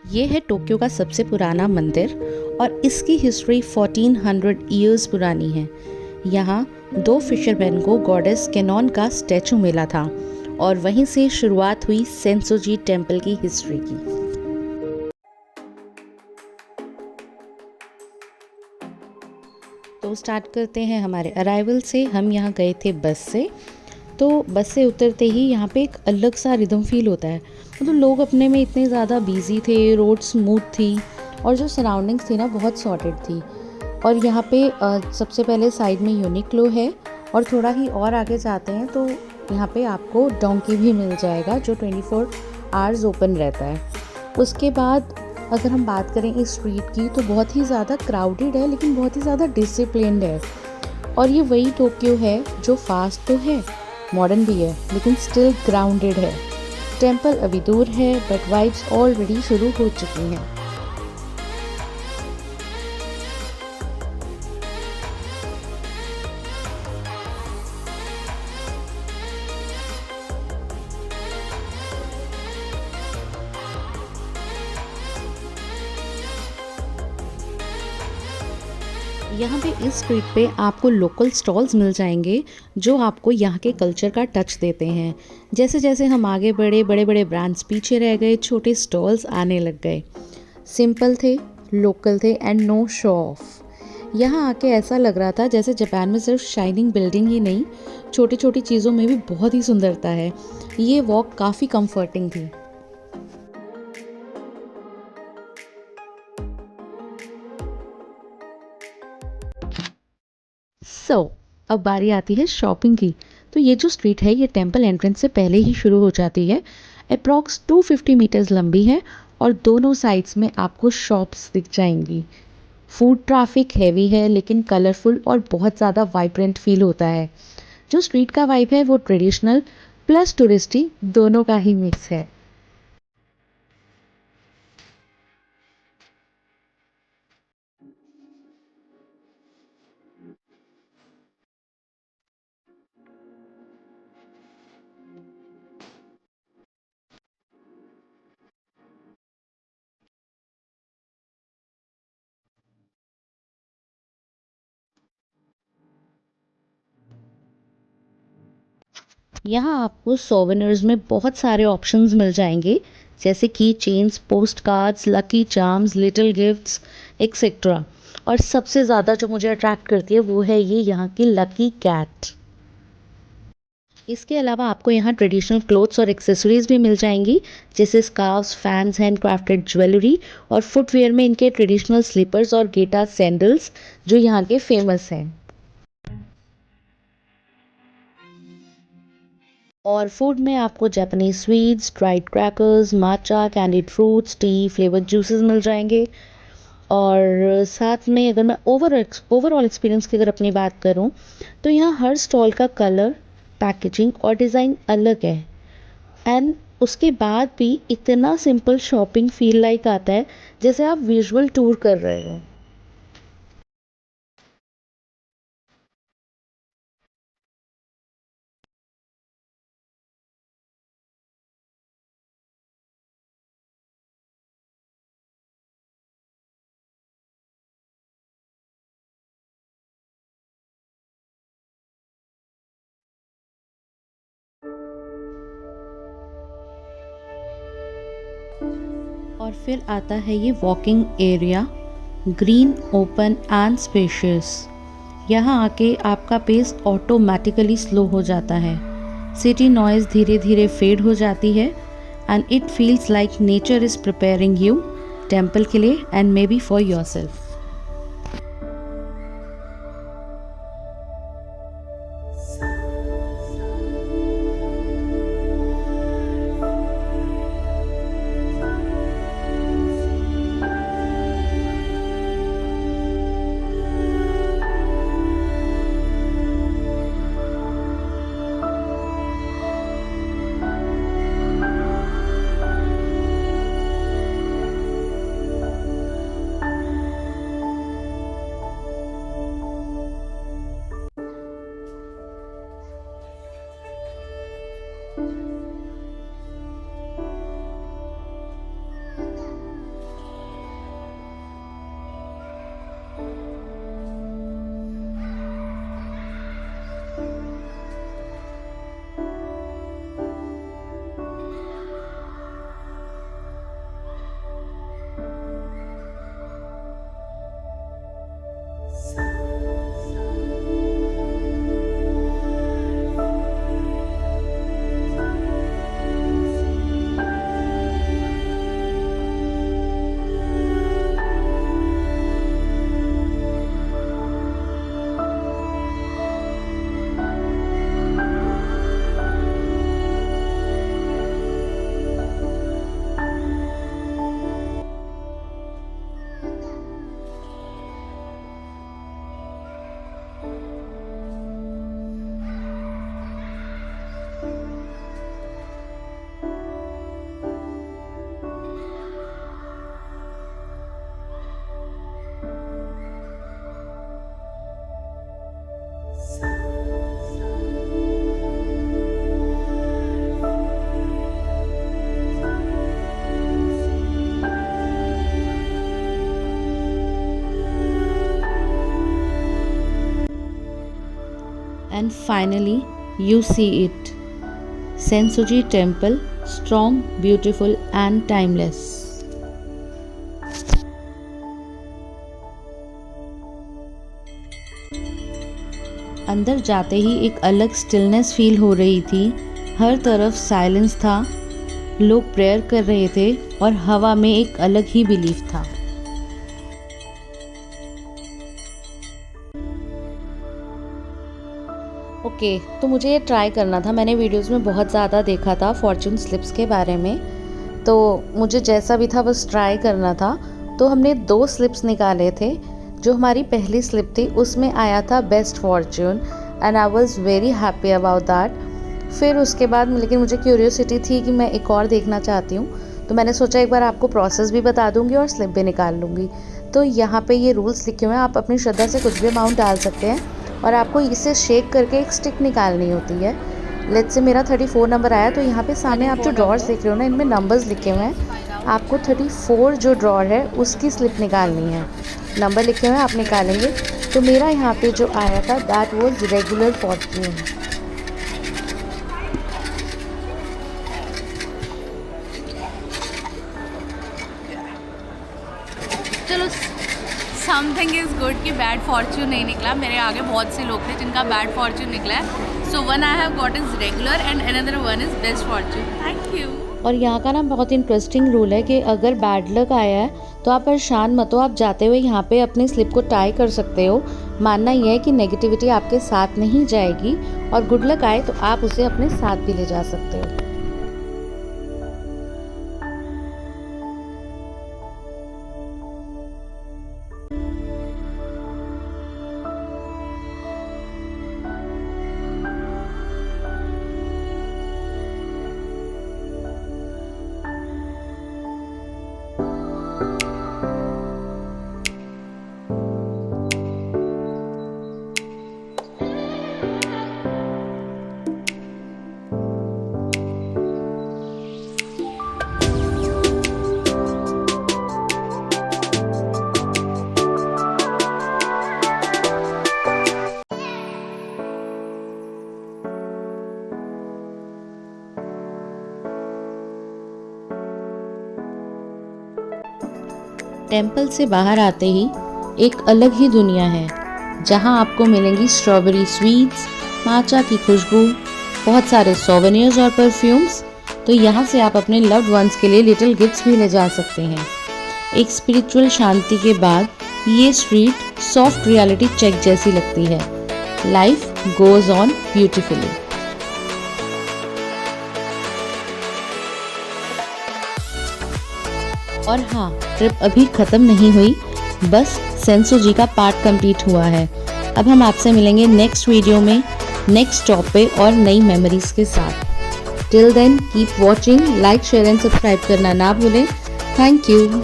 ये है टोक्यो का सबसे पुराना मंदिर और इसकी हिस्ट्री 1400 ईयर्स पुरानी है। यहाँ दो फिशरमैन को गॉडेस केनॉन का स्टैचू मिला था और वहीं से शुरुआत हुई सेंसोजी टेम्पल की हिस्ट्री की। तो स्टार्ट करते हैं हमारे अराइवल से। हम यहाँ गए थे बस से। तो बस से उतरते ही यहाँ पे एक अलग सा रिदम फील होता है। मतलब लोग अपने में इतने ज़्यादा बिजी थे, रोड स्मूथ थी और जो सराउंडिंग्स थी ना बहुत सॉर्टेड थी। और यहाँ पे सबसे पहले साइड में यूनिक्लो है और थोड़ा ही और आगे जाते हैं तो यहाँ पे आपको डोंकी भी मिल जाएगा जो 24 आवर्स ओपन रहता है। उसके बाद अगर हम बात करें इस स्ट्रीट की तो बहुत ही ज़्यादा क्राउडेड है लेकिन बहुत ही ज़्यादा डिसिप्लिन्ड है। और ये वही टोक्यो है जो फास्ट तो है, मॉडर्न भी है लेकिन स्टिल ग्राउंडेड है। टेम्पल अभी दूर है बट वाइब्स ऑलरेडी शुरू हो चुकी हैं। यहाँ पे इस स्ट्रीट पे आपको लोकल स्टॉल्स मिल जाएंगे जो आपको यहाँ के कल्चर का टच देते हैं। जैसे जैसे हम आगे बढ़े, बड़े बड़े ब्रांड्स पीछे रह गए, छोटे स्टॉल्स आने लग गए। सिंपल थे, लोकल थे एंड नो शो ऑफ। यहाँ आके ऐसा लग रहा था जैसे जापान में सिर्फ शाइनिंग बिल्डिंग ही नहीं, छोटी छोटी चीज़ों में भी बहुत ही सुंदरता है। ये वॉक काफ़ी कंफर्टिंग थी। अब बारी आती है शॉपिंग की। तो ये जो स्ट्रीट है ये टेम्पल एंट्रेंस से पहले ही शुरू हो जाती है। अप्रॉक्स 250 मीटर्स लंबी है और दोनों साइड्स में आपको शॉप्स दिख जाएंगी। फूड ट्रैफिक हैवी है लेकिन कलरफुल और बहुत ज़्यादा वाइब्रेंट फील होता है। जो स्ट्रीट का वाइब है वो ट्रेडिशनल प्लस टूरिस्टी दोनों का ही मिक्स है। यहाँ आपको सोवेनिर्स में बहुत सारे ऑप्शंस मिल जाएंगे जैसे कि chains, post cards, lucky charms, little gifts etcetera. और सबसे ज़्यादा जो मुझे अट्रैक्ट करती है वो है ये यहाँ की लकी कैट। इसके अलावा आपको यहाँ ट्रेडिशनल क्लोथ्स और एक्सेसरीज भी मिल जाएंगी जैसे scarfs, fans, hand crafted jewellery और फुटवेयर में इनके ट्रेडिशनल स्लीपर्स और गेटा सैंडल्स जो यहाँ के फेमस हैं। और फूड में आपको Japanese sweets, dried crackers, matcha, candied fruits, tea, flavoured juices मिल जाएंगे। और साथ में अगर मैं ओवरऑल एक्सपीरियंस की अगर अपनी बात करूं तो यहाँ हर स्टॉल का कलर, पैकेजिंग और डिज़ाइन अलग है। एंड उसके बाद भी इतना सिंपल शॉपिंग फील लाइक आता है जैसे आप विजुअल टूर कर रहे हो। और फिर आता है ये walking area, green, open and spacious. यहाँ आके आपका पेस ऑटोमेटिकली स्लो हो जाता है। सिटी नॉइज़ धीरे धीरे फेड हो जाती है and it feels like nature is preparing you temple के लिए and may be for your self. And finally, you see it. Sensoji Temple, strong, beautiful and timeless. अंदर जाते ही एक अलग स्टिलनेस फील हो रही थी। हर तरफ साइलेंस था, लोग प्रेयर कर रहे थे और हवा में एक अलग ही बिलीफ था। ओके, तो मुझे ये ट्राई करना था। मैंने वीडियोस में बहुत ज़्यादा देखा था फॉर्च्यून स्लिप्स के बारे में, तो मुझे जैसा भी था बस ट्राई करना था। तो हमने 2 स्लिप्स निकाले थे। जो हमारी पहली स्लिप थी उसमें आया था best Fortune and I was very happy about that. फिर उसके बाद लेकिन मुझे क्यूरियोसिटी थी कि मैं एक और देखना चाहती हूँ, तो मैंने सोचा एक बार आपको प्रोसेस भी बता दूँगी और स्लिप भी निकाल लूँगी। तो यहाँ पे ये रूल्स लिखे हुए हैं, आप अपनी श्रद्धा से कुछ भी अमाउंट डाल सकते हैं और आपको इसे शेक करके एक स्टिक निकालनी होती है। लेट्स से मेरा 34 नंबर आया, तो यहाँ पे सामने आप जो ड्रॉर्स देख रहे हो ना, इनमें नंबर्स लिखे हुए हैं। आपको 34 जो ड्रॉर है उसकी स्लिप निकालनी है। नंबर लिखे हुए हैं, आप निकालेंगे। तो मेरा यहाँ पे जो आया था दैट वाज रेगुलर फॉर्च्यून। चलो, समथिंग इज़ गुड कि बैड फॉर्च्यून नहीं निकला। मेरे आगे बहुत से लोग थे जिनका बैड फॉर्च्यून निकला है। So one I have got is regular and another one is best Fortune. Thank you. और यहाँ का ना बहुत इंटरेस्टिंग रूल है कि अगर बैड लक आया है तो आप परेशान मत हो, आप जाते हुए यहाँ पे अपनी स्लिप को टाई कर सकते हो। मानना यह है कि नेगेटिविटी आपके साथ नहीं जाएगी और गुड लक आए तो आप उसे अपने साथ भी ले जा सकते हो। टेम्पल से बाहर आते ही एक अलग ही दुनिया है, जहां आपको मिलेंगी स्ट्रॉबेरी स्वीट्स, माचा की खुशबू, बहुत सारे सोवेनियर्स और परफ्यूम्स। तो यहाँ से आप अपने लव्ड वंस के लिए लिटिल गिफ्ट्स भी ले जा सकते हैं। एक स्पिरिचुअल शांति के बाद ये स्ट्रीट सॉफ्ट रियलिटी चेक जैसी लगती है। Life goes on beautifully. और हाँ, ट्रिप अभी खत्म नहीं हुई, बस सेंसोजी का पार्ट कंप्लीट हुआ है। अब हम आपसे मिलेंगे नेक्स्ट वीडियो में नेक्स्ट स्टॉप पे और नई मेमोरीज के साथ। Till then keep watching, like share and subscribe करना ना भूलें। Thank you.